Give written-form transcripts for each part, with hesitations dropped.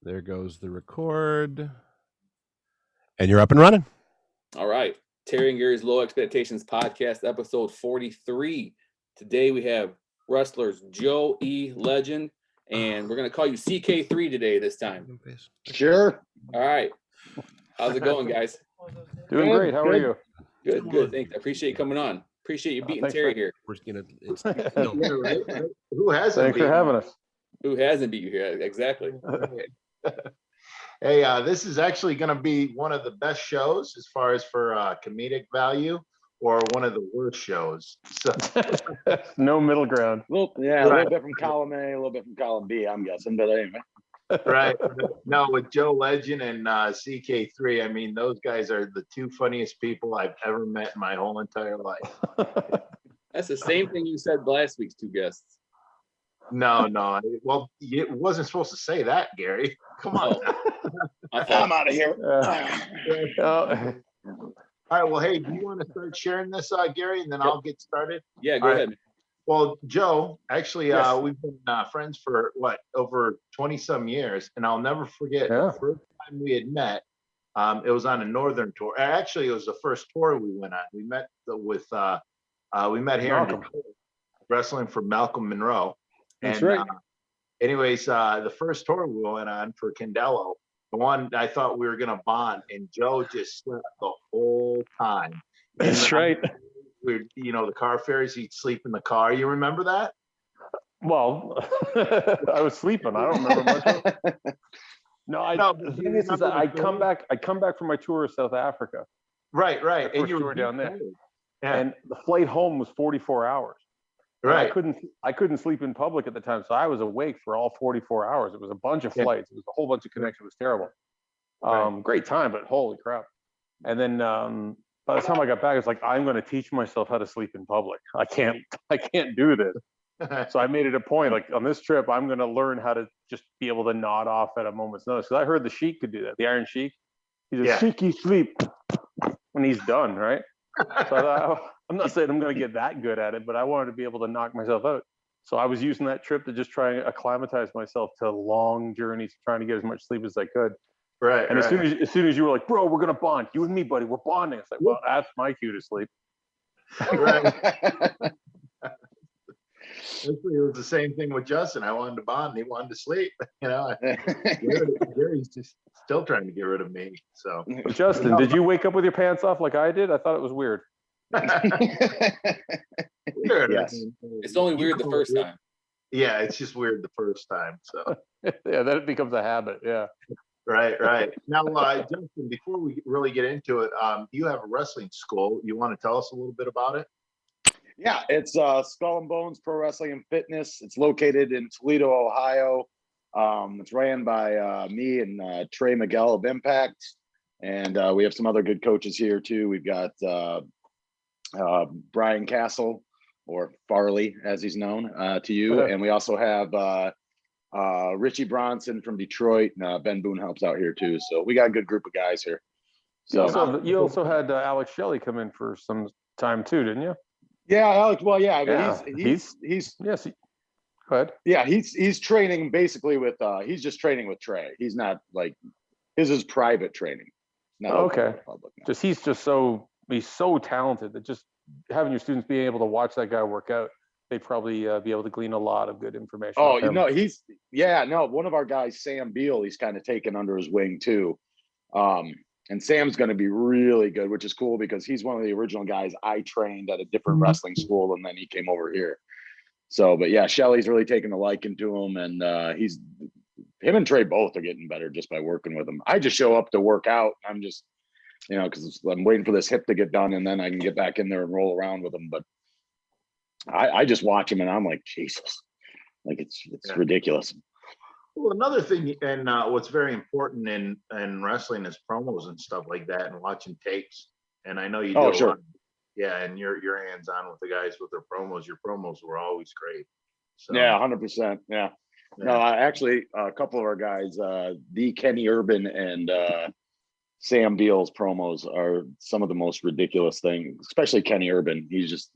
There goes the record. And you're up and running. All right. Terry and Gary's Low Expectations Podcast, episode 43. Today we have wrestlers Joe E. Legend, and we're going to call you CK3 today this time. Sure. All right. How's it going, guys? Doing great. How are you? Good. Thanks. I appreciate you coming on. Appreciate you beating Terry here. Who hasn't? Thanks for having us. Who hasn't beat you here? Exactly. Hey, this is actually going to be one of the best shows as far as for comedic value, or one of the worst shows. So no middle ground. A little bit from column A, a little bit from column B, I'm guessing, but anyway. Right. No, with Joe Legend and CK3, I mean, those guys are the two funniest people I've ever met in my whole entire life. That's the same thing you said last week's two guests. No. Well, it wasn't supposed to say that, Gary. Come on. I'm out of here. All right. Well, hey, do you want to start sharing this, Gary, and then I'll get started? Yeah, go ahead. Well, Joe, actually, Yes. we've been friends for over 20 some years, and I'll never forget the first time we had met. It was on a northern tour. Actually, it was the first tour we went on. We met we met here in Detroit, wrestling for Malcolm Monroe. That's and, right. Anyways, the first tour we went on for Candello, the one I thought we were gonna bond, and Joe just slept the whole time. That's right. We, the car ferries, he'd sleep in the car. You remember that? Well, I was sleeping. I don't remember much. The thing is that I come back from my tour of South Africa. Right. And you were down there. Yeah. And the flight home was 44 hours. Right. I couldn't sleep in public at the time, so I was awake for all 44 hours. It was a bunch of flights. It was a whole bunch of connections. It was terrible. Great time, but holy crap. And then by the time I got back, it's like, I'm going to teach myself how to sleep in public. I can't do this. So I made it a point, like on this trip, I'm going to learn how to just be able to nod off at a moment's notice. Because I heard the Sheik could do that. The Iron Sheik. He's a Sheiky sleep when he's done, right? So I thought, I'm not saying I'm going to get that good at it, but I wanted to be able to knock myself out. So I was using that trip to just try and acclimatize myself to long journeys, trying to get as much sleep as I could. Right. And as soon as you were like, bro, we're gonna bond, you and me, buddy, we're bonding. It's like, well, that's my cue to sleep. Right. It was the same thing with Justin. I wanted to bond, he wanted to sleep. Gary's just still trying to get rid of me. So, Justin, did you wake up with your pants off like I did? I thought it was weird. Weird. Yes. It's only weird the first time. Yeah, it's just weird the first time. So yeah, then it becomes a habit. Yeah. Right. Now, Justin, before we really get into it, you have a wrestling school. You want to tell us a little bit about it? Yeah, it's Skull and Bones Pro Wrestling and Fitness. It's located in Toledo, Ohio. It's ran by me and Trey Miguel of Impact. And we have some other good coaches here too. We've got Brian Castle, or Farley, as he's known to you. And we also have Richie Bronson from Detroit. And, Ben Boone helps out here too. So we got a good group of guys here. So you also had Alex Shelley come in for some time too, didn't you? Yeah, Alex. Well, yeah, he's yes. Go ahead. Yeah, he's training basically with he's just training with Trey. He's not like his is private training. Not okay. Public, no. He's so talented that just having your students being able to watch that guy work out, they'd probably be able to glean a lot of good information. Oh, one of our guys, Sam Beal, he's kind of taken under his wing too. And Sam's going to be really good, which is cool because he's one of the original guys I trained at a different wrestling school, and then he came over here. So, but yeah, Shelly's really taken a liking to him, and him and Trey both are getting better just by working with him. I just show up to work out. I'm just, because I'm waiting for this hip to get done, and then I can get back in there and roll around with him. But I just watch him, and I'm like, Jesus, like it's ridiculous. Well, another thing, and what's very important in wrestling is promos and stuff like that, and watching tapes. And I know you do. Sure. Yeah, and you're hands on with the guys with their promos. Your promos were always great. So, yeah, 100%. Yeah. No, actually, a couple of our guys, the Kenny Urban and Sam Beal's promos are some of the most ridiculous things, especially Kenny Urban. He's just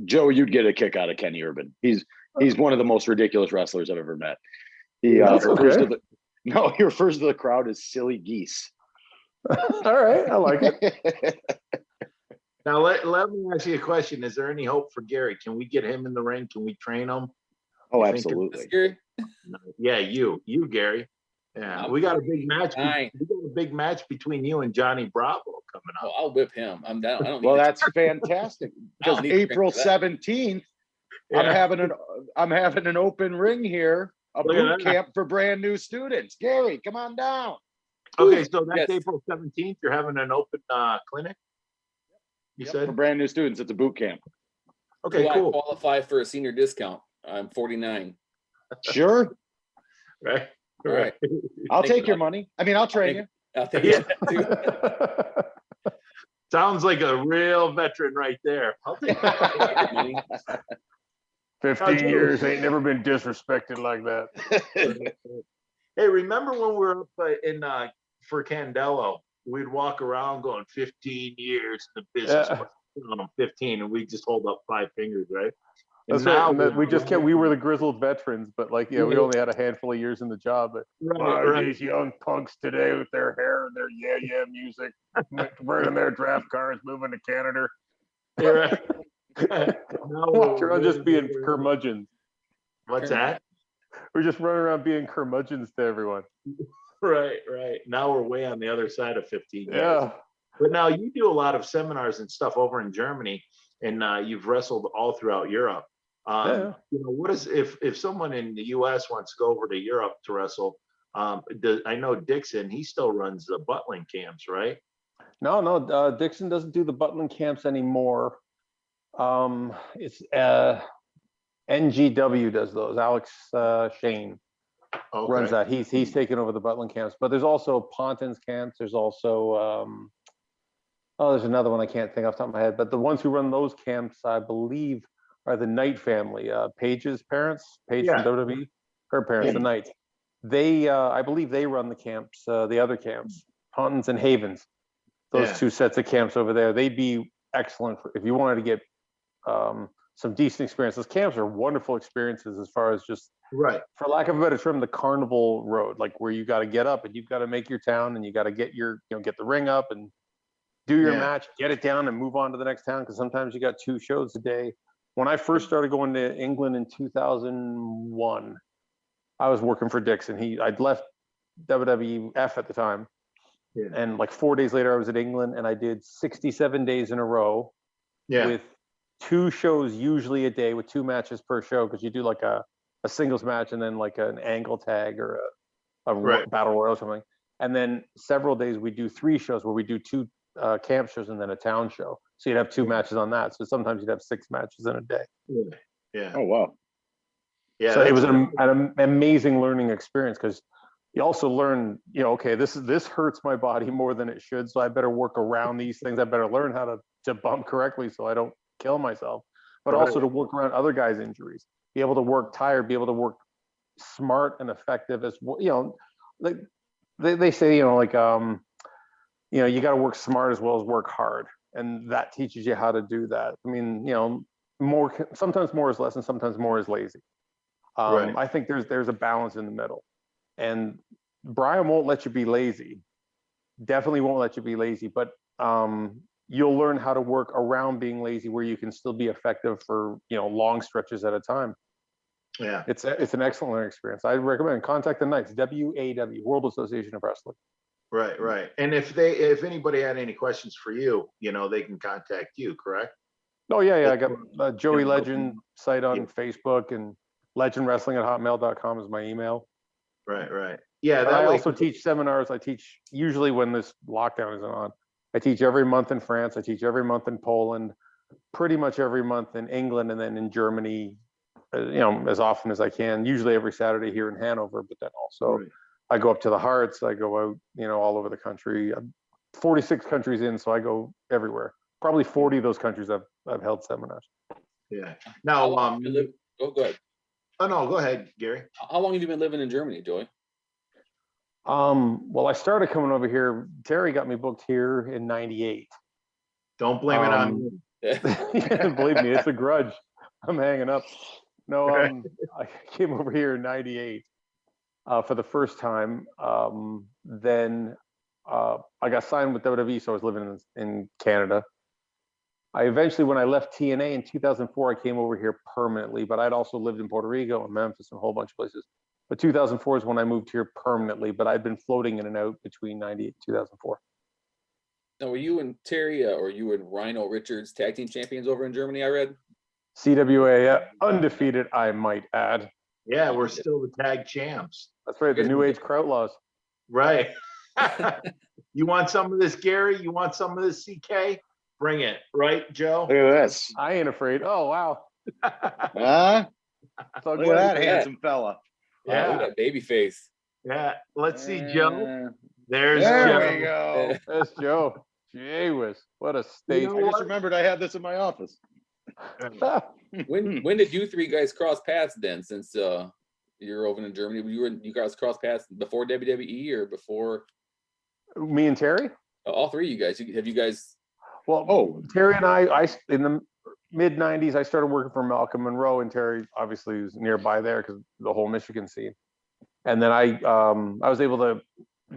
Joe. You'd get a kick out of Kenny Urban. He's one of the most ridiculous wrestlers I've ever met. He That's refers okay. to the no, he refers to the crowd as silly geese. All right, I like it. Now let me ask you a question. Is there any hope for Gary? Can we get him in the ring? Can we train him? Oh, You think- absolutely. Scary. Yeah, you Gary. Yeah, I'm we got a big match. fine. We got a big match between you and Johnny Bravo coming Oh, up. I'll whip him. I'm down. I don't Well, need that's fantastic because don't need to train April for that. 17th, Yeah. I'm having an open ring here, a Look at boot that. camp for brand new students. Gary, come on down. Okay, so that's Yes. April 17th. You're having an open clinic. You Yep, said for brand new students, it's a boot camp. okay, Do I cool. qualify for a senior discount? I'm 49. Sure, Right, All right. I'll Thank take you. your money. I mean, I'll train you. I'll take Yeah. that too. Sounds like a real veteran right there. I'll take that. Money. 15 years ain't never been disrespected like that. Hey, remember when we were up in for Candelo? We'd walk around going 15 years in the business. Yeah. On 15, and we just hold up 5 fingers, right? That's now right. And that we were the grizzled veterans, but like, yeah, we only had a handful of years in the job. But right. these young punks today with their hair and their yeah music, burning their draft cards, moving to Canada. Right. Walking around just being curmudgeons. What's that? We're just running around being curmudgeons to everyone. Right. Now we're way on the other side of 15 years. Yeah. But now you do a lot of seminars and stuff over in Germany, and you've wrestled all throughout Europe. Yeah. You know, what is if someone in the U.S. wants to go over to Europe to wrestle? I know Dixon. He still runs the Butlin camps, right? No. Dixon doesn't do the Butlin camps anymore. It's NGW does those. Alex Shane runs that. He's taken over the Butlin camps, but there's also Ponton's camps. There's also there's another one I can't think off the top of my head. But the ones who run those camps, I believe, are the Knight family. Paige's parents, Paige from WWE, her parents, the Knights. They, I believe, they run the camps, the other camps, Ponton's and Havens. Those two sets of camps over there. They'd be excellent if you wanted to get some decent experience. Those camps are wonderful experiences as far as just, for lack of a better term, the carnival road, like where you got to get up and you've got to make your town and you got to get your, get the ring up and do your match, get it down and move on to the next town. Because sometimes you got 2 shows a day. When I first started going to England in 2001, I was working for Dixon. I'd left WWF at the time. Yeah. And like 4 days later, I was at England and I did 67 days in a row with 2 shows usually a day with 2 matches per show, because you do like a singles match and then like an angle tag or a battle royal or something. And then several days we do 3 shows where we do 2 camp shows and then a town show. So you'd have 2 matches on that. So sometimes you'd have 6 matches in a day. Yeah. Oh, wow. Yeah. So it was an amazing learning experience, because you also learn, okay, this hurts my body more than it should. So I better work around these things. I better learn how to bump correctly so I don't kill myself, but also to work around other guys' injuries, be able to work tired, be able to work smart and effective as well. Like they say, you got to work smart as well as work hard. And that teaches you how to do that. I mean, sometimes more is less and sometimes more is lazy. I think there's a balance in the middle. And Brian won't let you be lazy. Definitely won't let you be lazy, but you'll learn how to work around being lazy where you can still be effective for, long stretches at a time. Yeah. It's an excellent learning experience. I recommend contact the Knights, WAW, World Association of Wrestling. Right. And if anybody had any questions for you, they can contact you, correct? Oh yeah. I got Joey Legend site on Facebook, and legendwrestling@hotmail.com is my email. Right. Yeah. I also teach seminars. I teach usually when this lockdown isn't on. I teach every month in France. I teach every month in Poland, pretty much every month in England, and then in Germany, as often as I can, usually every Saturday here in Hanover, but then also I go up to the Hearts. I go out, all over the country. I'm 46 countries in, so I go everywhere. Probably 40 of those countries I've held seminars. Yeah. Now, go ahead. Oh no, go ahead, Gary. How long have you been living in Germany, Joey? Well, I started coming over here. Terry got me booked here in '98. Don't blame it on me. Believe me, it's a grudge. I'm hanging up. No, I came over here in '98. for the first time. Then I got signed with WWE, so I was living in Canada. I eventually, when I left TNA in 2004, I came over here permanently, but I'd also lived in Puerto Rico and Memphis and a whole bunch of places. But 2004 is when I moved here permanently, but I'd been floating in and out between 98 and 2004. Now, were you and Terry or you and Rhino Richards tag team champions over in Germany, I read? CWA, undefeated, I might add. Yeah, we're still the tag champs. That's right, the New Age Krautlaws. Right. You want some of this, Gary? You want some of this, CK? Bring it, right, Joe? Look at this. I ain't afraid. Oh, wow. Huh? So Look at that handsome fella. Wow, Yeah. look at that baby face. Yeah. Let's see, Joe. There's There Joe. we go. That's Joe. Gee whiz, what a state. You I know just what? remembered I had this in my office. When did you three guys cross paths then? Since you're over in Germany, you guys cross paths before WWE or before? Me and Terry? All three of you guys. Have you guys? Well, Terry and I in the mid 90s, I started working for Malcolm Monroe, and Terry obviously was nearby there because the whole Michigan scene. And then I was able to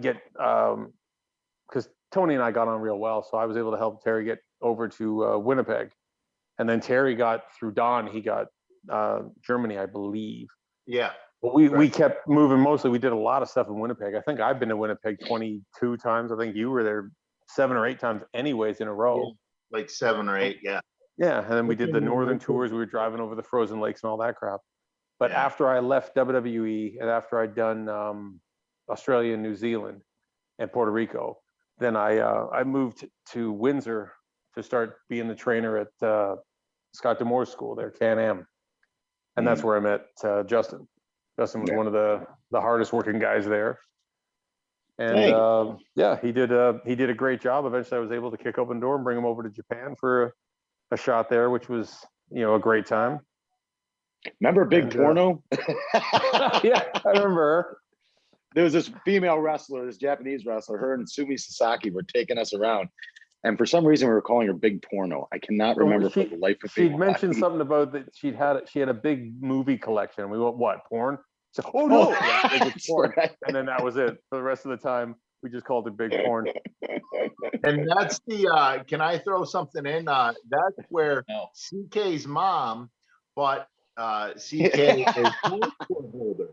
get, because Tony and I got on real well, so I was able to help Terry get over to Winnipeg. And then Terry got through Don, he got Germany, I believe. Yeah. But we kept moving mostly. We did a lot of stuff in Winnipeg. I think I've been to Winnipeg 22 times. I think you were there 7 or 8 times anyways in a row. Yeah, like 7 or 8, yeah. Yeah, and then we did the northern tours. We were driving over the frozen lakes and all that crap. But Yeah. after I left WWE and after I'd done Australia and New Zealand and Puerto Rico, then I moved to Windsor to start being the trainer at Scott D'Amour's school there, Can-Am. And that's where I met Justin. Justin was one of the hardest working guys there. And yeah, he did a great job. Eventually I was able to kick open the door and bring him over to Japan for a shot there, which was, a great time. Remember Big Porno? Yeah, I remember her. There was this female wrestler, this Japanese wrestler, her and Sumi Sasaki were taking us around. And for some reason we were calling her Big Porno. I cannot remember for the life of me. She'd mentioned something about that she had a big movie collection. We went, what, porn? So, oh no, yeah, it was porn. Right. And then that was it. For the rest of the time, we just called it Big Porn. And that's the can I throw something in? That's where CK's mom bought CK a passport holder.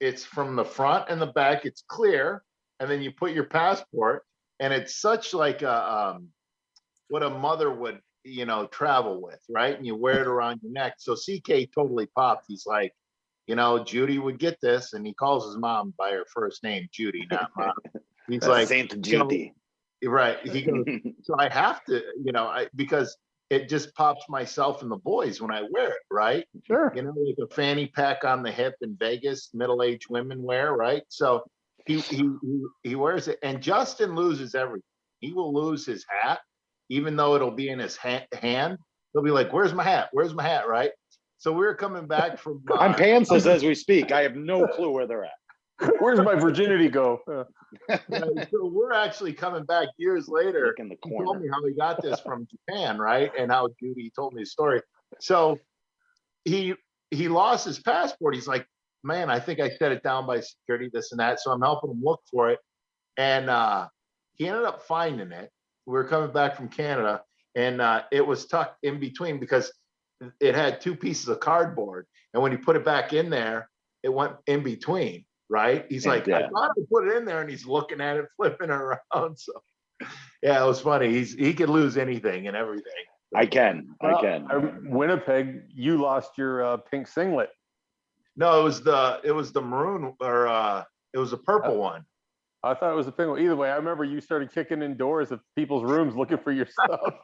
It's from the front and the back, it's clear, and then you put your passport, and it's such like a what a mother would travel with, right? And you wear it around your neck. So CK totally popped. He's like, Judy would get this, and he calls his mom by her first name, Judy, not mom. He's like, Saint Judy. Right. He goes, so I have to, because it just pops myself and the boys when I wear it, right? Sure. Like a fanny pack on the hip in Vegas, middle-aged women wear, right? So he wears it, and Justin loses everything. He will lose his hat, even though it'll be in his hand. He'll be like, "Where's my hat? Where's my hat?" Right? So we're coming back from. I'm pantsless as we speak. I have no clue where they're at. Where's my virginity go? So we're actually coming back years later. Look in the He corner. told me how he got this from Japan, right? And how Judy told me the story. So he lost his passport. He's like, man, I think I set it down by security, this and that. So I'm helping him look for it. And he ended up finding it. We were coming back from Canada, and it was tucked in between because it had 2 pieces of cardboard. And when he put it back in there, it went in between, right? He's like, I thought I put it in there, and he's looking at it, flipping it around. So yeah, it was funny. He could lose anything and everything. I can. Winnipeg, you lost your pink singlet. No, it was the maroon, or it was a purple one. I thought it was a pink one. Either way, I remember you started kicking in doors of people's rooms looking for your stuff.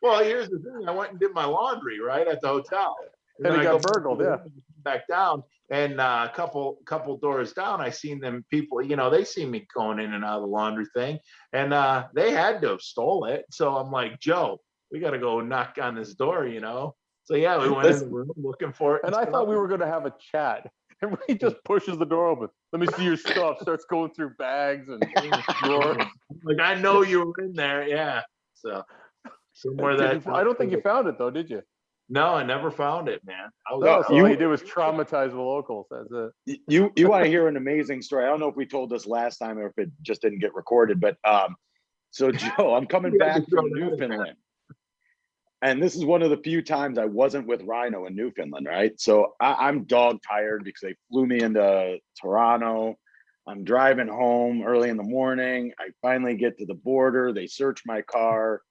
Well, here's the thing. I went and did my laundry right at the hotel. And it got burgled, yeah. Back down, and a couple doors down, I seen them people. They see me going in and out of the laundry thing, and they had to have stole it. So I'm like, Joe, we got to go knock on this door, So yeah, we went in the room looking for it. And I thought we were going to have a chat. And he just pushes the door open. Let me see your stuff. Starts going through bags and drawers. Like, I know you were in there, yeah. So somewhere that I don't think you found it though, did you? No, I never found it, man. No, so all you did was traumatize the locals. That's it. You want to hear an amazing story? I don't know if we told this last time or if it just didn't get recorded, but so Joe, I'm coming back from Newfoundland. And this is one of the few times I wasn't with Rhino in Newfoundland, right? So I'm dog tired because they flew me into Toronto. I'm driving home early in the morning. I finally get to the border. They search my car.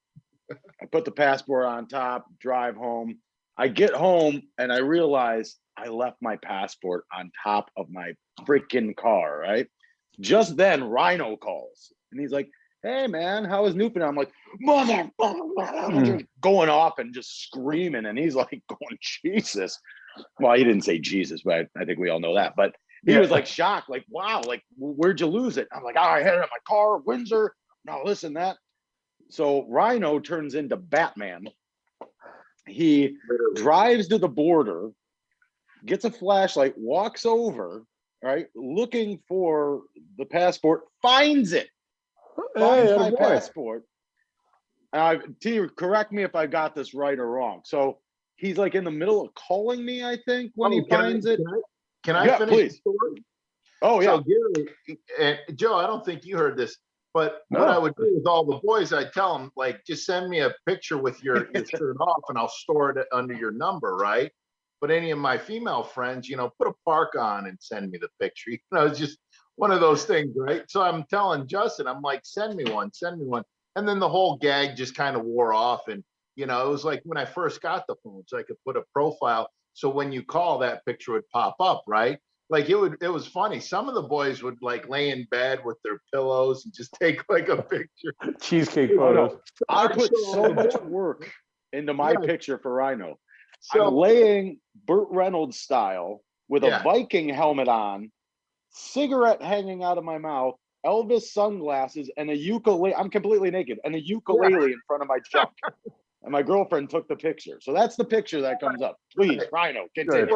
I put the passport on top, drive home. I get home and I realize I left my passport on top of my freaking car, right? Just then, Rhino calls and he's like, "Hey, man, how was Newfoundland?" I'm like, "Mother," going off and just screaming. And he's like going, "Jesus." Well, he didn't say Jesus, but I think we all know that. But he was like shocked, like, "Wow, like, where'd you lose it?" I'm like, "Oh, I had it in my car, Windsor." No, listen, that. So Rhino turns into Batman. He drives to the border, gets a flashlight, walks over, right, looking for the passport, finds it, finds my passport. T, correct me if I got this right or wrong. So he's like in the middle of calling me, I think, when he finds it. Can I finish please. the story? Oh, yeah. So Gary, and Joe, I don't think you heard this, but what I would do with all the boys, I'd tell them, like, just send me a picture with your shirt off and I'll store it under your number, right? But any of my female friends, put a park on and send me the picture. It's just one of those things, right? So I'm telling Justin, I'm like, send me one. And then the whole gag just kind of wore off. And, it was like when I first got the phone, so I could put a profile. So when you call, that picture would pop up, right? Like it was funny. Some of the boys would like lay in bed with their pillows and just take like a picture. Cheesecake photos. I put so much work into my picture for Rhino. So, I'm laying Burt Reynolds style with a Viking helmet on, cigarette hanging out of my mouth, Elvis sunglasses, and a ukulele. I'm completely naked, and a ukulele in front of my junk. And my girlfriend took the picture. So that's the picture that comes up. Please, Rhino, continue.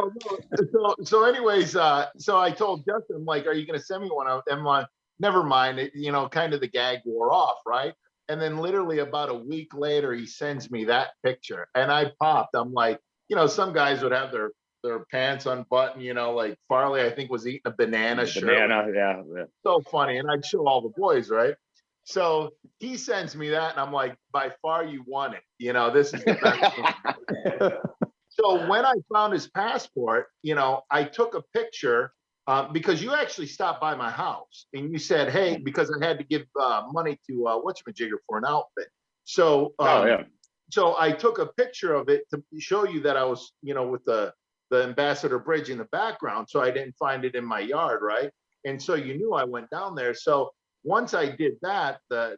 So anyways, so I told Justin, I'm like, "Are you going to send me one?" I'm like, "Never mind." Kind of the gag wore off, right? And then literally about a week later, he sends me that picture. And I popped. I'm like, some guys would have their pants unbuttoned, like Farley, I think, was eating a banana shirt. Yeah. So funny. And I'd show all the boys, right? So he sends me that, and I'm like, "By far, you won it. This is the best." So when I found his passport, I took a picture because you actually stopped by my house and you said, "Hey," because I had to give money to whatchamajigger for an outfit. So, so I took a picture of it to show you that I was, with the Ambassador Bridge in the background. So I didn't find it in my yard, right? And so you knew I went down there. So once I did that, the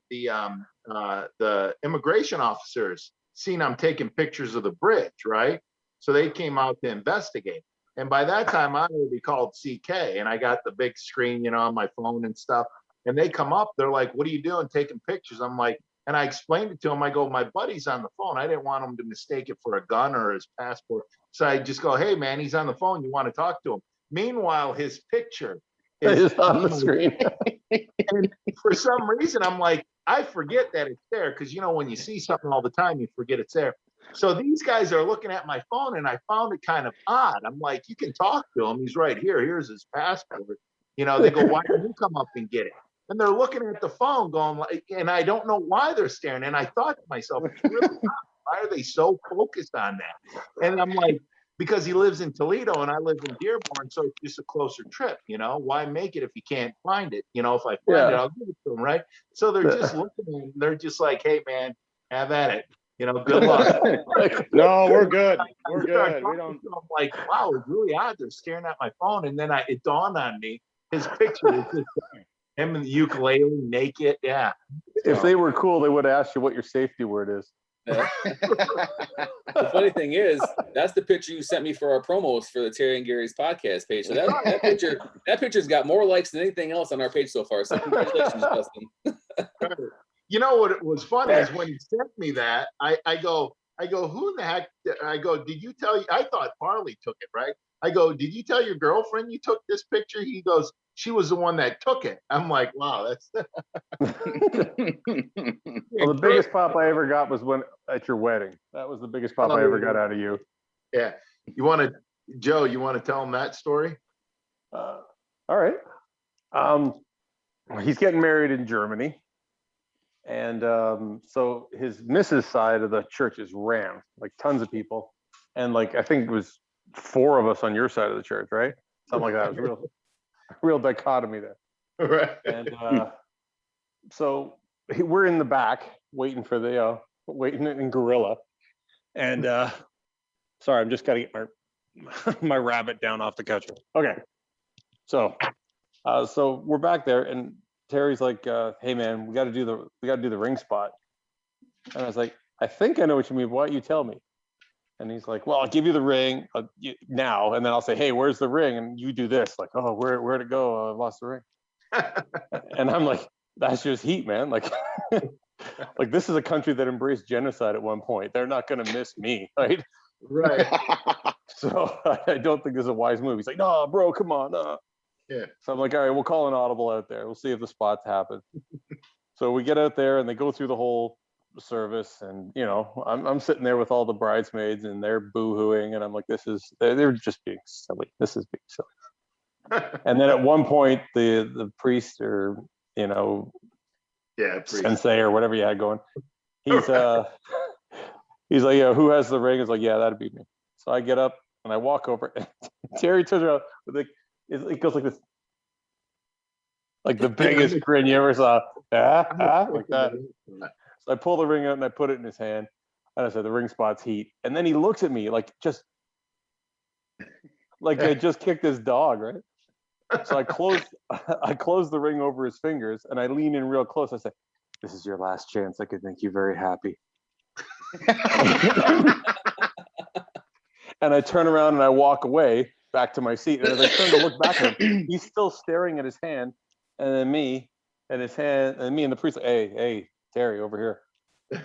immigration officers seen I'm taking pictures of the bridge, right? So they came out to investigate. And by that time, I already called CK, and I got the big screen, on my phone and stuff. And they come up, they're like, "What are you doing taking pictures?" I'm like, and I explained it to him. I go, "My buddy's on the phone. I didn't want him to mistake it for a gun or his passport." So I just go, "Hey, man, he's on the phone. You want to talk to him?" Meanwhile, his picture is on the screen. And for some reason, I'm like, I forget that it's there because, when you see something all the time, you forget it's there. So these guys are looking at my phone, and I found it kind of odd. I'm like, "You can talk to him. He's right here. Here's his passport." They go, "Why don't you come up and get it?" And they're looking at the phone going like, and I don't know why they're staring. And I thought to myself, it's really odd. Why are they so focused on that? And I'm like, because he lives in Toledo and I live in Dearborn, so it's just a closer trip, why make it if you can't find it? If I find it, I'll give it to him, right? So they're just looking at him, they're just like, "Hey, man, have at it. Good luck." No, we're good. We're good. We don't. I'm like, wow, it's really odd. They're staring at my phone. And then it dawned on me, his picture was just him and the ukulele naked. Yeah. If they were cool, they would ask you what your safety word is. The funny thing is, that's the picture you sent me for our promos for the Terry and Gary's podcast page. So that picture's got more likes than anything else on our page so far. So congratulations, Justin. You know what was funny is when he sent me that, I go, "Who in the heck?" I go, "Did you tell you?" I thought Farley took it, right? I go, "Did you tell your girlfriend you took this picture?" He goes, "She was the one that took it." I'm like, wow, that's. Well, the biggest pop I ever got was at your wedding. That was the biggest pop I ever got out of you. Yeah. Joe, you want to tell him that story? All right. He's getting married in Germany. And so his missus side of the church is rammed, like tons of people. And like, I think it was 4 of us on your side of the church, right? Something like that. It was real dichotomy there. Right. And so we're in the back waiting for waiting in gorilla. And sorry, I'm just got to get my rabbit down off the couch. Okay. So we're back there, and Terry's like, "Hey man, we got to do the ring spot." And I was like, "I think I know what you mean. Why don't you tell me?" And he's like, "Well, I'll give you the ring now, and then I'll say, hey, where's the ring? And you do this, like, oh, where'd it go? I've lost the ring." And I'm like, "That's just heat, man. Like, like this is a country that embraced genocide at one point. They're not gonna miss me, right?" Right. So I don't think this is a wise move. He's like, "No, bro, come on." Yeah. So I'm like, "All right, we'll call an audible out there. We'll see if the spots happen." So we get out there and they go through the whole service, and I'm sitting there with all the bridesmaids and they're boo-hooing, and I'm like, they're just being silly. This is being silly. And then at one point the priest, or Yeah. sensei or whatever you had going, he's he's like, "Yeah, who has the ring?" It's like, "Yeah, that'd be me." So I get up and I walk over, and Terry turns around with it goes like this, like the biggest grin you ever saw. Like that. So I pull the ring out and I put it in his hand, and I said, "The ring spot's heat." And then he looks at me like I just kicked his dog, right? So I close the ring over his fingers, and I lean in real close. I say, "This is your last chance. I could make you very happy." And I turn around and I walk away back to my seat. And as I turn to look back at him, he's still staring at his hand, and then me and his hand, and me and the priest, like, hey, Terry, over here.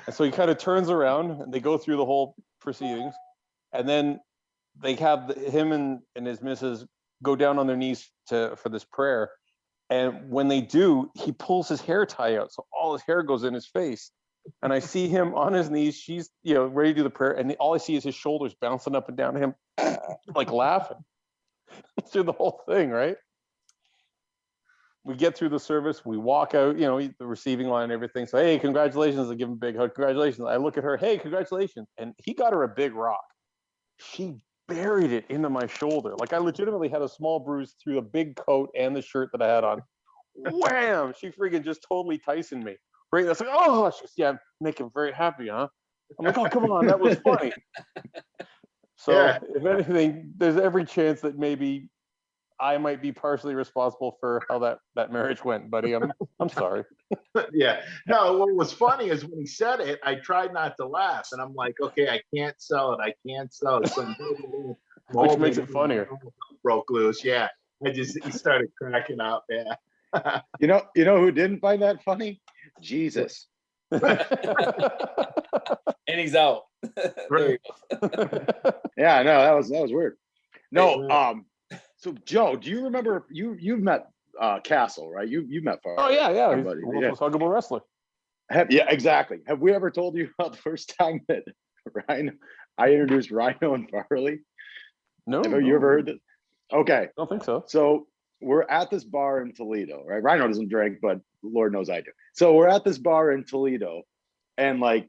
And so he kind of turns around, and they go through the whole proceedings, and then they have him and his missus go down on their knees for this prayer. And when they do, he pulls his hair tie out, so all his hair goes in his face. And I see him on his knees. She's ready to do the prayer, and all I see is his shoulders bouncing up and down to him, like laughing through the whole thing. Right? We get through the service. We walk out. The receiving line and everything. So, hey, congratulations! I give him a big hug. Congratulations! I look at her. Hey, congratulations! And he got her a big rock. She buried it into my shoulder. Like I legitimately had a small bruise through the big coat and the shirt that I had on. Wham! She freaking just totally Tyson me. Right? That's like, oh, she's, yeah, make him very happy, huh? I'm like, oh, come on, that was funny. So if anything, there's every chance that maybe I might be partially responsible for how that marriage went, buddy. I'm sorry. Yeah. No, what was funny is when he said it, I tried not to laugh, and I'm like, okay, I can't sell it. So which makes it funnier. Broke loose. Yeah. He started cracking up. Yeah. You know who didn't find that funny? Jesus. And he's out. There you go. Yeah, no, that was weird. No, so Joe, do you remember you've met Castle, right? You met Farley. Oh yeah. He's the most huggable wrestler. Yeah, exactly. Have we ever told you about the first time that I introduced Rhino and Farley? No. Have you ever heard this? Okay. I don't think so. So we're at this bar in Toledo, right? Rhino doesn't drink, but Lord knows I do. So we're at this bar in Toledo, and like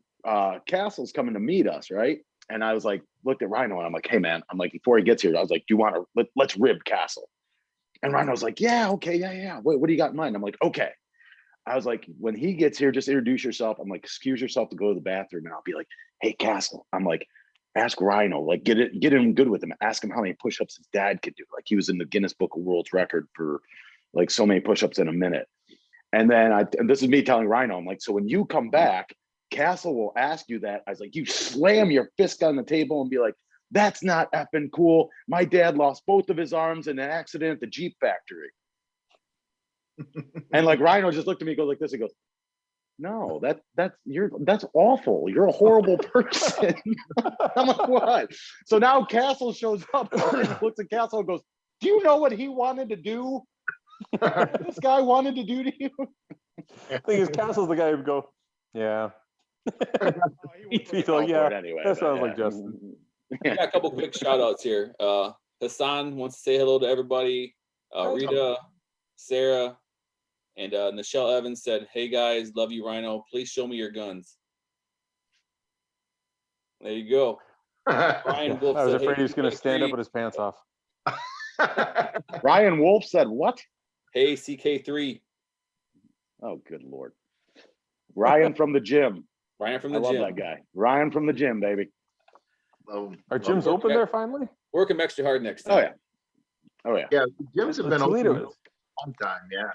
Castle's coming to meet us, right? And I was like, looked at Rhino, and I'm like, hey man, I'm like, before he gets here, I was like, do you want to let's rib Castle? And Rhino's like, yeah, okay, yeah. What do you got in mind? I'm like, okay. I was like, when he gets here, just introduce yourself. I'm like, excuse yourself to go to the bathroom, and I'll be like, hey Castle. I'm like, ask Rhino, like get him good with him. Ask him how many push-ups his dad could do. Like he was in the Guinness Book of World Record for like so many push-ups in a minute. And then and this is me telling Rhino, I'm like, so when you come back, Castle will ask you that. I was like, you slam your fist on the table and be like, that's not effing cool. My dad lost both of his arms in an accident at the Jeep factory. And like Rhino just looked at me, goes like this, he goes, no, that's awful. You're a horrible person. I'm like, what? So now Castle shows up and looks at Castle and goes, do you know what he wanted to do? This guy wanted to do to you? The thing is, Castle's the guy who would go, yeah. He's like, yeah, anyway, that sounds like Justin. We got a couple quick shout outs here. Hassan wants to say hello to everybody. Rita, Sarah, and Nichelle Evans said, "Hey guys, love you, Rhino. Please show me your guns." There you go. Ryan Wolf I was said, afraid "Hey, he was going to stand up CK3." with his pants off. Ryan Wolf said what? Hey, CK3. Oh, good Lord. Ryan from the gym. Ryan from I the love gym. that guy. Ryan from the gym, baby. Are gyms open there finally? Working extra hard next Oh, time. yeah. Oh, yeah. Yeah, gyms have been Toledo open is. a long time. Yeah.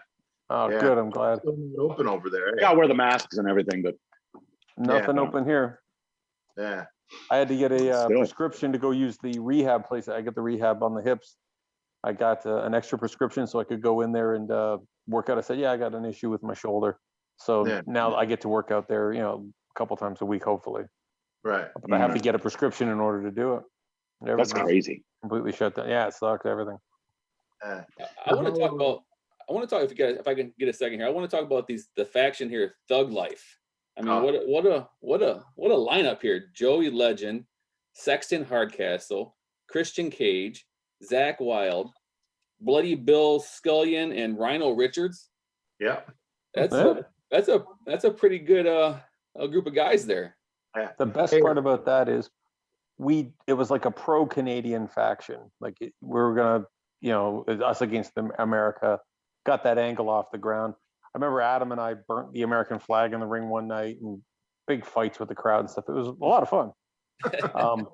Oh, Yeah. good. I'm glad. Still not open over there. Got to wear the masks and everything, but Nothing open here. Yeah. I had to get a Still. prescription to go use the rehab place. I get the rehab on the hips. I got an extra prescription so I could go in there and work out. I said, yeah, I got an issue with my shoulder. So now I get to work out there, a couple times a week, hopefully. Right. But I have to get a prescription in order to do it. That's crazy. Completely shut down. Yeah, it sucks, everything. I want to talk about. I want to talk if I can get a second here. I want to talk about the faction here, Thug Life. I mean, what a lineup here. Joey Legend, Sexton Hardcastle, Christian Cage, Zach Wild, Bloody Bill Scullion, and Rhino Richards. Yeah. That's a pretty good a group of guys there. The best part about that is it was like a pro-Canadian faction. Like we were gonna, us against America, got that angle off the ground. I remember Adam and I burnt the American flag in the ring one night and big fights with the crowd and stuff. It was a lot of fun.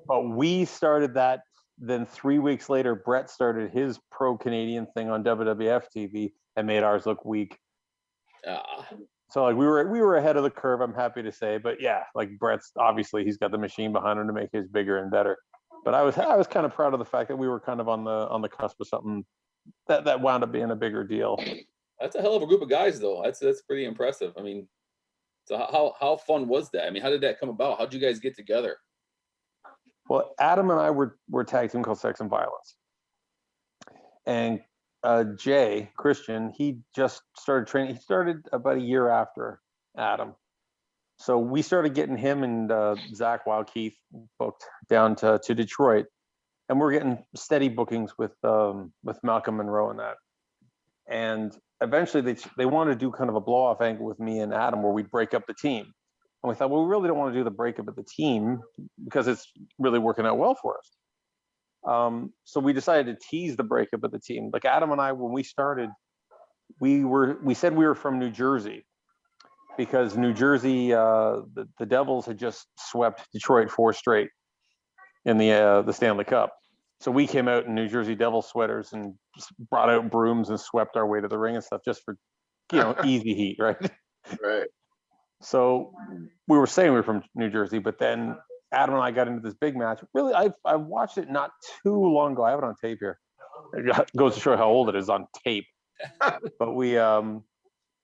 But we started that. Then 3 weeks later, Brett started his pro-Canadian thing on WWF TV and made ours look weak. So like we were ahead of the curve, I'm happy to say. But yeah, like Brett's obviously he's got the machine behind him to make his bigger and better. But I was kind of proud of the fact that we were kind of on the cusp of something that wound up being a bigger deal. That's a hell of a group of guys, though. That's pretty impressive. I mean, so how fun was that? I mean, how did that come about? How'd you guys get together? Well, Adam and I were tag team called Sex and Violence, and Jay Christian, he just started training. He started about a year after Adam, so we started getting him and Zach Wild Keith booked down to Detroit, and we're getting steady bookings with Malcolm Monroe and that. And eventually they wanted to do kind of a blow off angle with me and Adam where we'd break up the team. And we thought, well, we really don't want to do the breakup of the team because it's really working out well for us. So we decided to tease the breakup of the team. Like Adam and I, when we started, we said we were from New Jersey because New Jersey, the Devils had just swept Detroit 4 straight in the Stanley Cup. So we came out in New Jersey Devil sweaters and just brought out brooms and swept our way to the ring and stuff just for, easy heat, right? Right. So we were saying we were from New Jersey, but then Adam and I got into this big match. Really, I watched it not too long ago. I have it on tape here. It goes to show how old it is on tape. But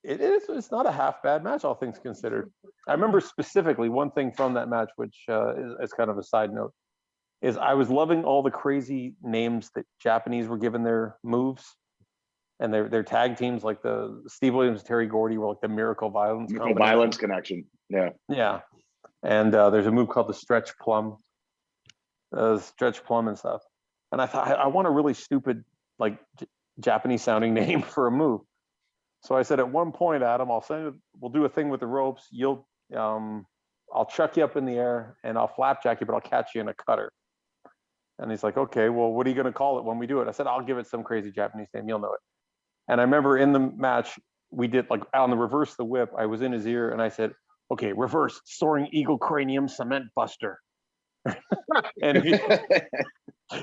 it's not a half bad match, all things considered. I remember specifically one thing from that match, which is kind of a side note, is I was loving all the crazy names that Japanese were given their moves. And their tag teams, like the Steve Williams, Terry Gordy, were like the Miracle Violence. Violence connection. Yeah. Yeah. And there's a move called the Stretch Plum and stuff. And I thought I want a really stupid, like Japanese sounding name for a move. So I said, at one point, Adam, we'll do a thing with the ropes. I'll chuck you up in the air and I'll flapjack you, but I'll catch you in a cutter. And he's like, okay, well, what are you going to call it when we do it? I said, I'll give it some crazy Japanese name. You'll know it. And I remember in the match, we did like on the reverse of the whip, I was in his ear and I said, okay, reverse soaring eagle cranium cement buster. And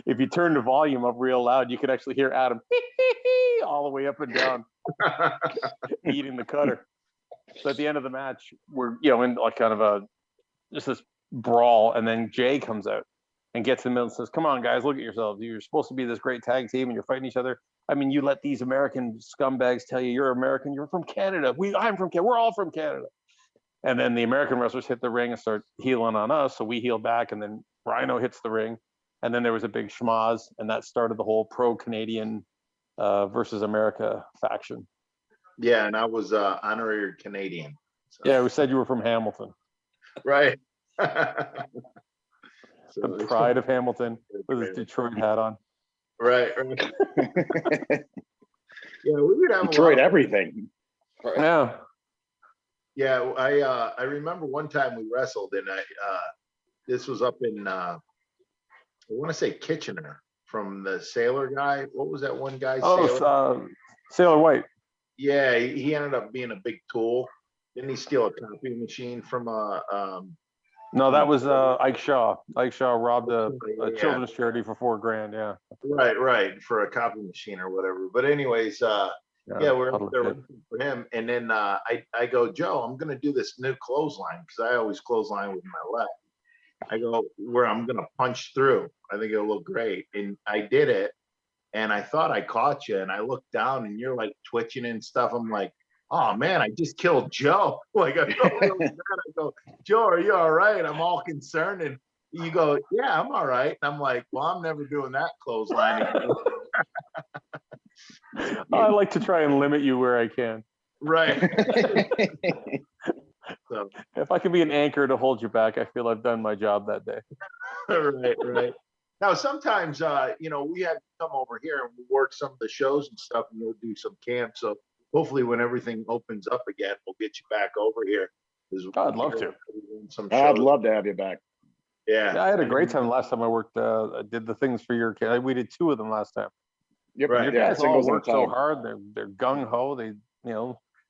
if you turn the volume up real loud, you could actually hear Adam all the way up and down eating the cutter. So at the end of the match, we're, in like kind of just this brawl. And then Jay comes out and gets in the middle and says, come on, guys, look at yourselves. You're supposed to be this great tag team and you're fighting each other. I mean, you let these American scumbags tell you you're American. You're from Canada. I'm from Canada. We're all from Canada. And then the American wrestlers hit the ring and start healing on us. So we heal back. And then Rhino hits the ring. And then there was a big schmoz. And that started the whole pro-Canadian versus America faction. Yeah. And I was honorary Canadian. So. Yeah, we said you were from Hamilton. Right. The pride of Hamilton with his Detroit hat on. Right. Yeah, we would have Detroit a lot of, everything. Yeah. yeah. I remember one time we wrestled, and this was up in I want to say Kitchener, from the Sailor guy. What was that one guy? Oh, Sailor White. Yeah, he ended up being a big tool. Didn't he steal a copy machine from No, that was Ike Shaw. Ike Shaw robbed a yeah. children's charity for $4,000. Yeah. Right, for a copy machine or whatever. But anyways, yeah, we're up there looking for him, and then I go, Joe, I'm gonna do this new clothesline, because I always clothesline with my left. I go, where I'm gonna punch through. I think it'll look great, and I did it, and I thought I caught you, and I looked down, and you're like twitching and stuff. I'm like, oh man, I just killed Joe. Like, I felt really bad. I go, Joe, are you all right? I'm all concerned, and you go, yeah, I'm all right. And I'm like, well, I'm never doing that clothesline again. I like to try and limit you where I can. Right. So, if I can be an anchor to hold you back, I feel I've done my job that day. Right. Now, sometimes, we had to come over here and we work some of the shows and stuff, and we'll do some camps. So hopefully when everything opens up again, we'll get you back over here. I'd love to. I'd love to have you back. Yeah, I had a great time last time I worked. I did the things for your kid. We did 2 of them last time. Yep. Right. Your guys all work so hard. They're gung ho. They,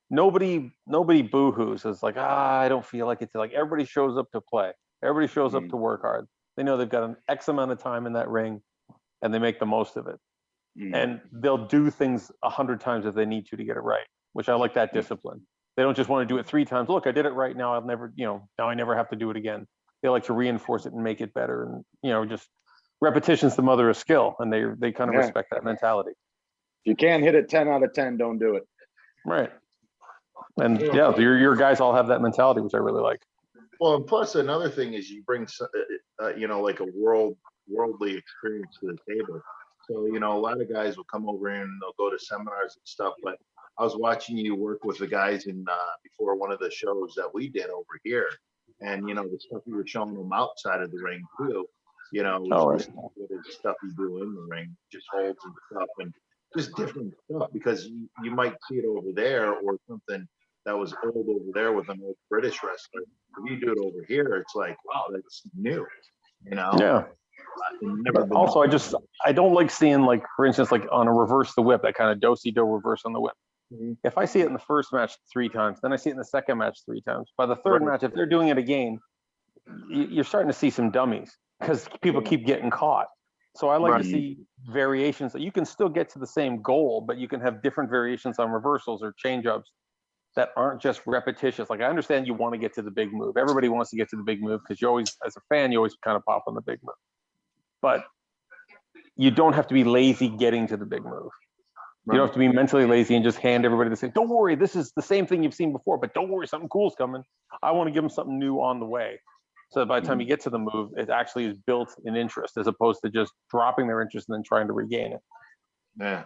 nobody boo-hoos. It's like, I don't feel like it's like everybody shows up to play. Everybody shows up to work hard. They know they've got an X amount of time in that ring, and they make the most of it. And they'll do things 100 times if they need to get it right, which I like that discipline. They don't just want to do it 3 times. Look, I did it right now. I'll never, now I never have to do it again. They like to reinforce it and make it better. And, just repetition's the mother of skill. And they kind of respect that mentality. If you can't hit it 10 out of 10, don't do it. Right. And your guys all have that mentality, which I really like. Well, and plus another thing is you bring, like a worldly experience to the table. So, a lot of guys will come over here and they'll go to seminars and stuff. But I was watching you work with the guys before one of the shows that we did over here. And, the stuff you were showing them outside of the ring too, was the stuff you do in the ring, just holds and stuff, and just different stuff, because you might see it over there or something that was old over there with an old British wrestler. If you do it over here, it's like, wow, that's new, Yeah. Also, I don't like seeing, like, for instance, like on a reverse the whip, that kind of do-si-do reverse on the whip. If I see it in the first match 3 times, then I see it in the second match 3 times. By the third match, if they're doing it again, you're starting to see some dummies because people keep getting caught. So I like to see variations that you can still get to the same goal, but you can have different variations on reversals or change-ups that aren't just repetitious. Like, I understand you want to get to the big move. Everybody wants to get to the big move because you always, as a fan, you always kind of pop on the big move. But you don't have to be lazy getting to the big move. You don't have to be mentally lazy and just hand everybody the same. Don't worry, this is the same thing you've seen before, but don't worry, something cool's coming. I want to give them something new on the way. So that by the time you get to the move, it actually is built in interest as opposed to just dropping their interest and then trying to regain it. Yeah.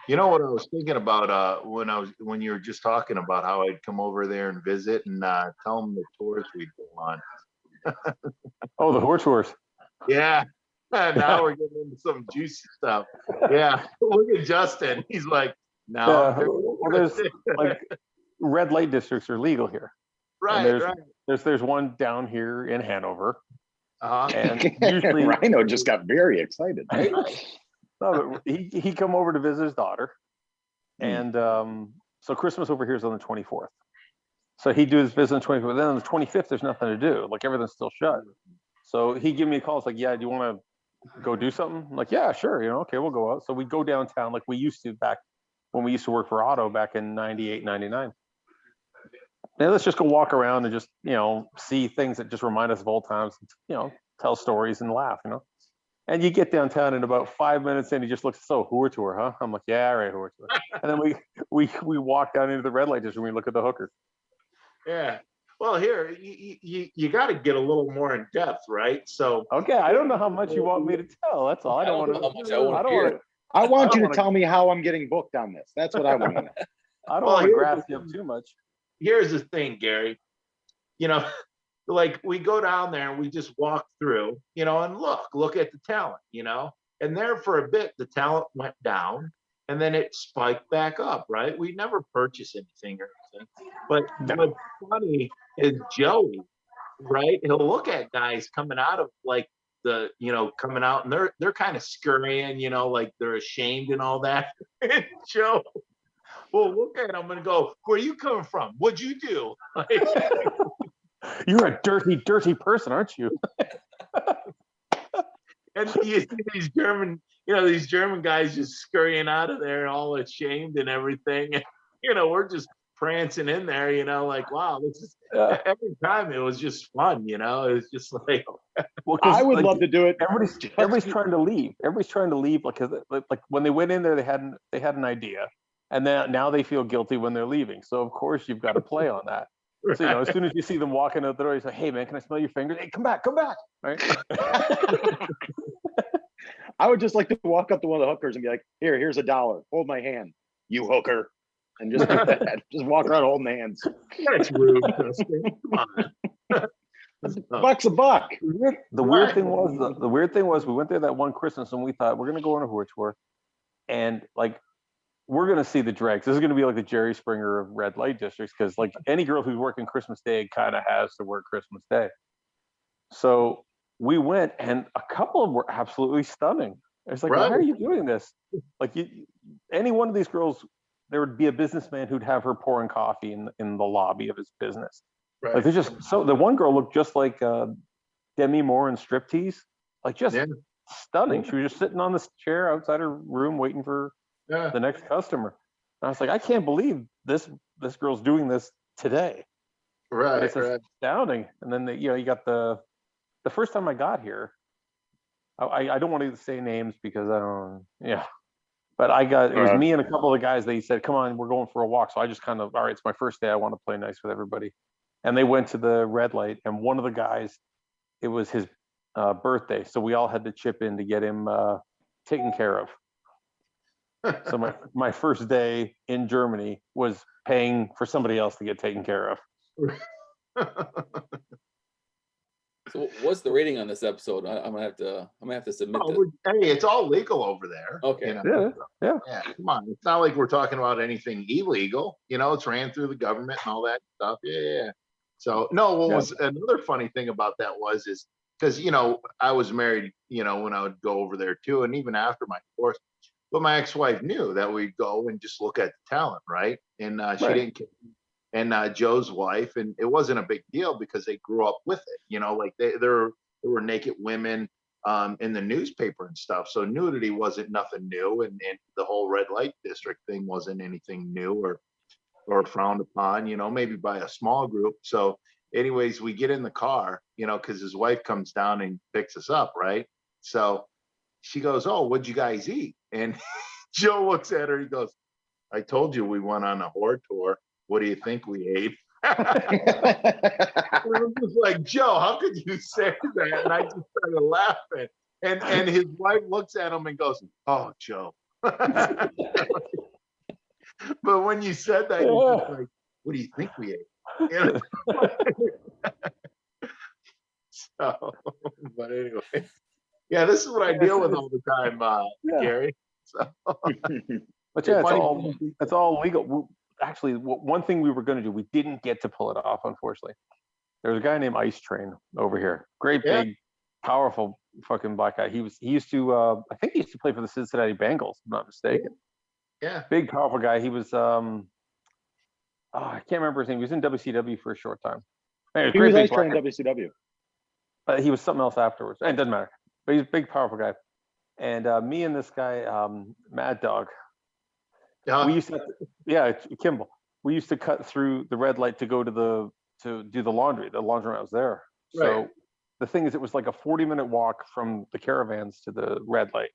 You know what I was thinking about when you were just talking about how I'd come over there and visit and tell them the tours we'd go on. Oh, the horse tours. Yeah. Now we're getting into some juicy stuff. Yeah. Look at Justin. He's like, no. Well, there's like red light districts are legal here. Right. There's one down here in Hanover. And usually Rhino just got very excited. Right? No, but he come over to visit his daughter, and so Christmas over here is on the 24th. So he do his visit on the 24th. Then on the 25th, there's nothing to do. Like, everything's still shut. So he give me a call. It's like, yeah, do you want to go do something? I'm like, yeah, sure. Okay, we'll go out. So we go downtown like we used to back when we used to work for Otto back in 98, 99. Now let's just go walk around and just, see things that just remind us of old times, tell stories and laugh, And you get downtown in about 5 minutes and he just looks, so Hooer Tour, huh? I'm like, yeah, right, Hooer Tour. And then we walk down into the red light district and we look at the hookers. Yeah. Well, here, you got to get a little more in depth, right? So. Okay, I don't know how much you want me to tell. That's all. I don't want to. How much I want to hear. I want you to tell me how I'm getting booked on this. That's what I want to know. I don't want to grass you up too much. Here's the thing, Gary. like we go down there and we just walk through, and look at the talent, and there for a bit, the talent went down and then it spiked back up, right? We never purchased anything or anything. But what's funny is Joey, right? He'll look at guys coming out of like coming out and they're kind of scurrying, like they're ashamed and all that. And Joe will look at him and go, "Where you coming from? What'd you do?" Like, you're a dirty, dirty person, aren't you? and you see these German guys just scurrying out of there all ashamed and everything. And, we're just prancing in there, like, wow, this is every time it was just fun, it was just like, well, I would love to do it. Everybody's trying to leave. Everybody's trying to leave because like when they went in there, they had an idea, and now they feel guilty when they're leaving. So of course you've got to play on that. So as soon as you see them walking out the door, you say, "Hey man, can I smell your fingers? Hey, come back, right?" I would just like to walk up to one of the hookers and be like, here's $1. Hold my hand, you hooker. And just do that. Just walk around holding hands. That's rude, Dustin. Come on. $1 a buck. The weird thing was we went there that one Christmas and we thought we're gonna go on a horse tour, and like we're gonna see the dregs. This is gonna be like the Jerry Springer of red light districts, because like any girl who's working Christmas Day kind of has to work Christmas Day. So we went, and a couple of them were absolutely stunning. It's like, why are you doing this? Like, any one of these girls, there would be a businessman who'd have her pouring coffee in the lobby of his business. Right. Like, they're just so. The one girl looked just like Demi Moore in Striptease, like just stunning. She was just sitting on this chair outside her room waiting for the next customer. And I was like, I can't believe this girl's doing this today. Right, It's astounding. And then you got the first time I got here, I don't want to say names because I don't, but it was me and a couple of the guys. They said, "Come on, we're going for a walk." So I just kind of, all right, it's my first day. I want to play nice with everybody. And they went to the red light, and one of the guys, it was his birthday. So we all had to chip in to get him taken care of. So my first day in Germany was paying for somebody else to get taken care of. So what's the rating on this episode? I'm gonna have to submit this. Hey, it's all legal over there. Okay. Yeah. Come on, it's not like we're talking about anything illegal. It's ran through the government and all that stuff. Yeah. So no, what was another funny thing about that is because I was married, when I would go over there too, and even after my divorce, but my ex-wife knew that we'd go and just look at the talent, right? And she didn't. And Joe's wife, and it wasn't a big deal because they grew up with it, like there were naked women in the newspaper and stuff. So nudity wasn't nothing new, and the whole red light district thing wasn't anything new or frowned upon, maybe by a small group. So anyways, we get in the car, because his wife comes down and picks us up, right? So she goes, "Oh, what'd you guys eat?" And Joe looks at her, he goes, "I told you we went on a whore tour. What do you think we ate?" I'm just like, "Joe, how could you say that?" And I just started laughing. And his wife looks at him and goes, "Oh, Joe." But when you said that, you're just like, "What do you think we ate?" So, but anyway, this is what I deal with all the time, Gary. So. But it's all legal. Actually, one thing we were going to do, we didn't get to pull it off, unfortunately. There was a guy named Ice Train over here. Great, big, powerful fucking black guy. He used to, I think he used to play for the Cincinnati Bengals, if I'm not mistaken. Yeah. Big, powerful guy. He was, I can't remember his name. He was in WCW for a short time. Anyway, he was Ice Train in WCW. He was something else afterwards. It doesn't matter. But he's a big, powerful guy. And me and this guy, Mad Dog, we used to, Kimball. We used to cut through the red light to go to do the laundry. The laundromat was there. Right. So the thing is, it was like a 40-minute walk from the caravans to the red light,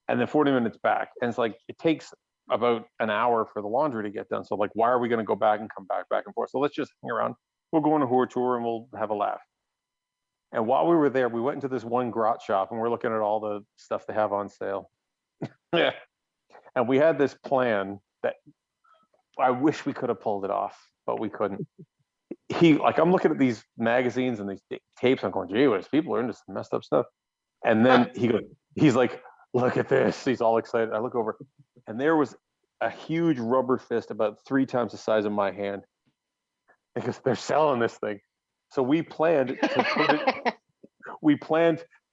and then 40 minutes back. And it's like it takes about an hour for the laundry to get done. So like, why are we going to go back and come back and forth? So let's just hang around. We'll go on a whore tour and we'll have a laugh. And while we were there, we went into this one grot shop and we're looking at all the stuff they have on sale. Yeah. And we had this plan that I wish we could have pulled it off, but we couldn't. I'm looking at these magazines and these tapes. I'm going, gee whiz, people are into some messed up stuff. And then he's like, look at this. He's all excited. I look over, and there was a huge rubber fist about 3 times the size of my hand. Because they're selling this thing. So we planned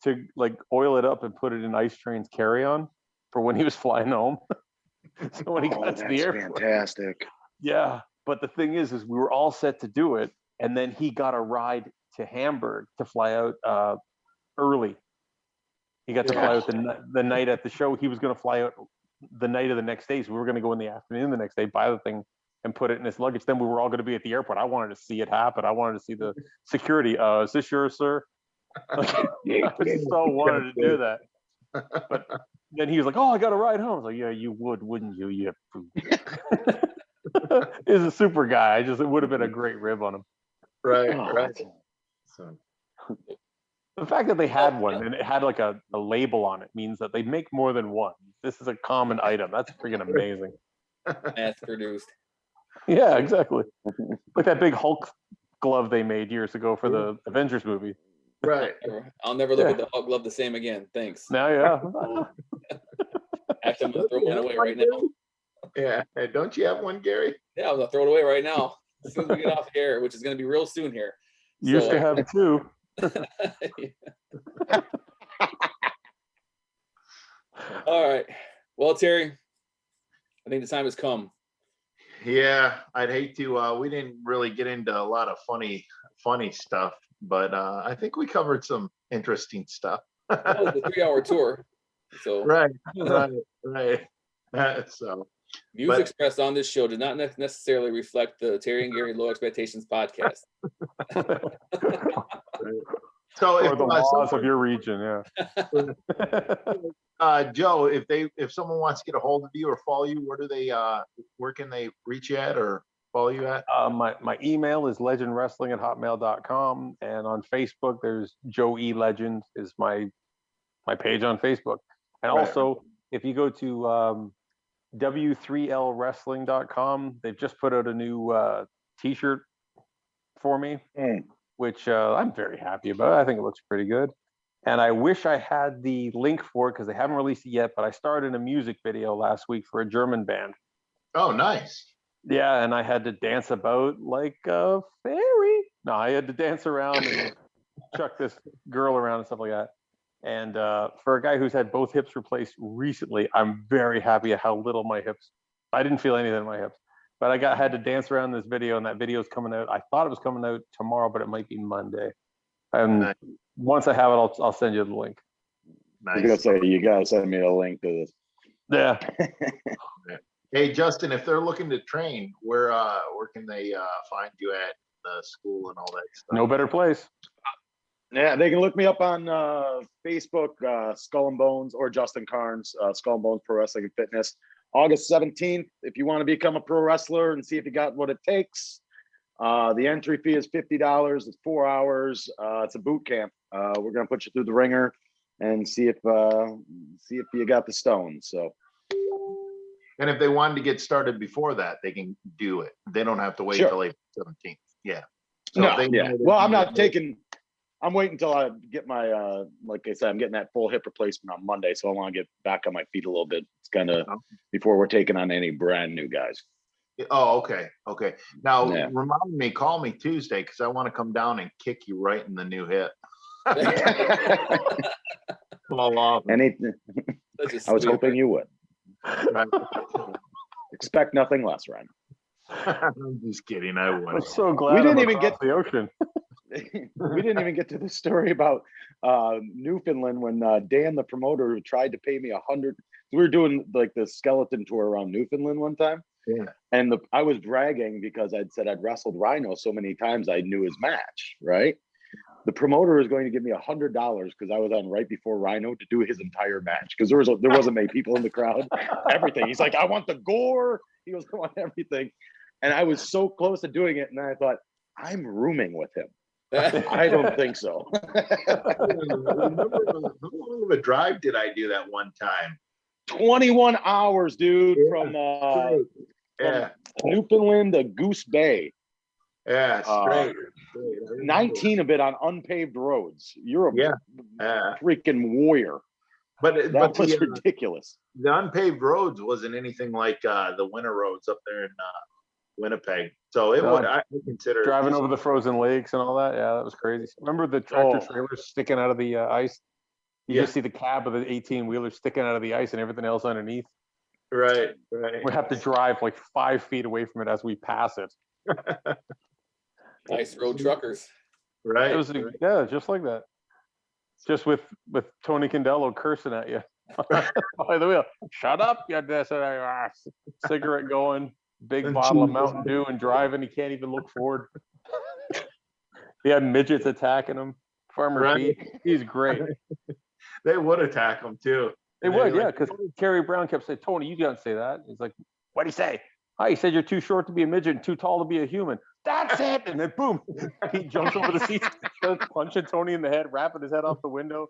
to like oil it up and put it in Ice Train's carry-on for when he was flying home. So when he got to the airport. Fantastic. Yeah. But the thing is we were all set to do it. And then he got a ride to Hamburg to fly out early. He got to fly out the night at the show. He was going to fly out the night of the next day. So we were going to go in the afternoon the next day, buy the thing, and put it in his luggage. Then we were all going to be at the airport. I wanted to see it happen. I wanted to see the security. Is this yours, sir? I just so wanted to do that. But then he was like, oh, I got a ride home. I was like, yeah, you would, wouldn't you? You He's a super guy. It would have been a great rib on him. Right. So. The fact that they had one and it had like a label on it means that they make more than one. This is a common item. That's freaking amazing. Mass produced. Yeah, exactly. Like that big Hulk glove they made years ago for the Avengers movie. Right. I'll never look at the Hulk glove the same again. Thanks. Now, yeah. Actually, I'm gonna throw mine away right now. Yeah. Hey, don't you have one, Gary? Yeah, I'm gonna throw it away right now as soon as we get off the air, which is gonna be real soon here. Used to have 2. All right. Well, Terry, I think the time has come. Yeah, I'd hate to. We didn't really get into a lot of funny stuff, but I think we covered some interesting stuff. That was the 3-hour tour. So Right. So views expressed on this show did not necessarily reflect the Terry and Gary Low Expectations podcast. So or the laws of your region, yeah. Joe, if someone wants to get a hold of you or follow you, where can they reach you at or follow you at? My email is legendwrestling@hotmail.com, and on Facebook there's Joe E Legend is my page on Facebook. And also, if you go to w3lwrestling.com, they've just put out a new t-shirt for me, which I'm very happy about. I think it looks pretty good. And I wish I had the link for it because they haven't released it yet, but I starred in a music video last week for a German band. Oh, nice. Yeah, and I had to dance about like a fairy. No, I had to dance around and chuck this girl around and stuff like that. And for a guy who's had both hips replaced recently, I'm very happy at how little my hips. I didn't feel anything in my hips, but I had to dance around this video, and that video is coming out. I thought it was coming out tomorrow, but it might be Monday. And nice. Once I have it, I'll send you the link. Nice. You gotta send me a link to this. Yeah. Hey, Justin, if they're looking to train, where can they find you at the school and all that stuff? No better place. Yeah, they can look me up on Facebook, Skull and Bones, or Justin Carnes, Skull and Bones Pro Wrestling and Fitness. August 17th, if you want to become a pro wrestler and see if you got what it takes. The entry fee is $50. It's 4 hours. It's a boot camp. We're gonna put you through the ringer and see if you got the stones. So. And if they wanted to get started before that, they can do it. They don't have to wait till April 17th. Yeah. So Well, I'm not taking. I'm waiting until I get my, like I said, I'm getting that full hip replacement on Monday. So I want to get back on my feet a little bit. It's kind of before we're taking on any brand new guys. Oh, okay. Okay. Now, remind me, call me Tuesday because I want to come down and kick you right in the new hip. Fall off. Anything. I was hoping you would. Right. Expect nothing less, Ryan. I'm just kidding. I'm so glad we didn't even get the ocean. We didn't even get to the story about Newfoundland when Dan, the promoter, tried to pay me $100. We were doing like the skeleton tour around Newfoundland one time. Yeah. And I was bragging because I'd said I'd wrestled Rhino so many times I knew his match, right? The promoter was going to give me $100 because I was on right before Rhino to do his entire match because there wasn't many people in the crowd. Everything. He's like, I want the gore. He was want everything, and I was so close to doing it, and then I thought, I'm rooming with him. I don't think so. Remember, how long of a drive did I do that one time? 21 hours, dude, from Yeah. Newfoundland to Goose Bay. Yeah, straight. 19 of it on unpaved roads. You're a Yeah. freaking warrior. But That was ridiculous. The unpaved roads wasn't anything like the winter roads up there in Winnipeg. So it would, I consider driving over the frozen lakes and all that. Yeah, that was crazy. Remember the tractor trailers sticking out of the ice? You just see the cab of the 18-wheeler sticking out of the ice and everything else underneath. Right. We have to drive like 5 feet away from it as we pass it. Nice road truckers. Right. It was just like that. Just with Tony Condello cursing at you by the wheel. Shut up, you cigarette going, big bottle of Mountain Dew and driving. He can't even look forward. He had midgets attacking him. Farmer Pete, he's great. They would attack him too. They would, yeah, because Kerry Brown kept saying, Tony, you can't say that. He's like, what'd he say? Hi, he said you're too short to be a midget and too tall to be a human. That's it. And then boom, he jumps over the seat, starts punching Tony in the head, wrapping his head off the window.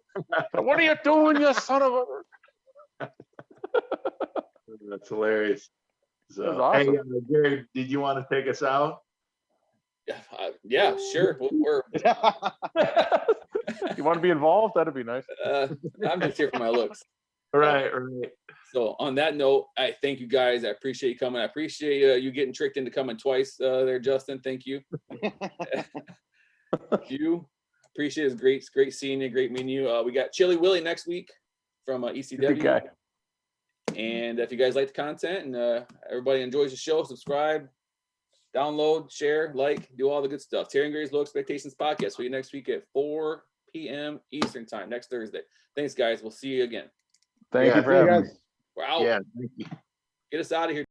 What are you doing, you son of a? That's hilarious. So, That was awesome. Hey, Gary, did you want to take us out? Yeah, sure. You want to be involved? That'd be nice. I'm just here for my looks. Right. So on that note, I thank you guys. I appreciate you coming. I appreciate you getting tricked into coming twice there, Justin. Thank you. You appreciate it. It's great seeing you. Great meeting you. We got Chili Willie next week from ECW. Good guy. And if you guys like the content and everybody enjoys the show, subscribe, download, share, like, do all the good stuff. Terry and Gary's Low Expectations Podcast. See you next week at 4 p.m. Eastern Time, next Thursday. Thanks, guys. We'll see you again. Thank you for having me. We're out. Yeah, thank you. Get us out of here.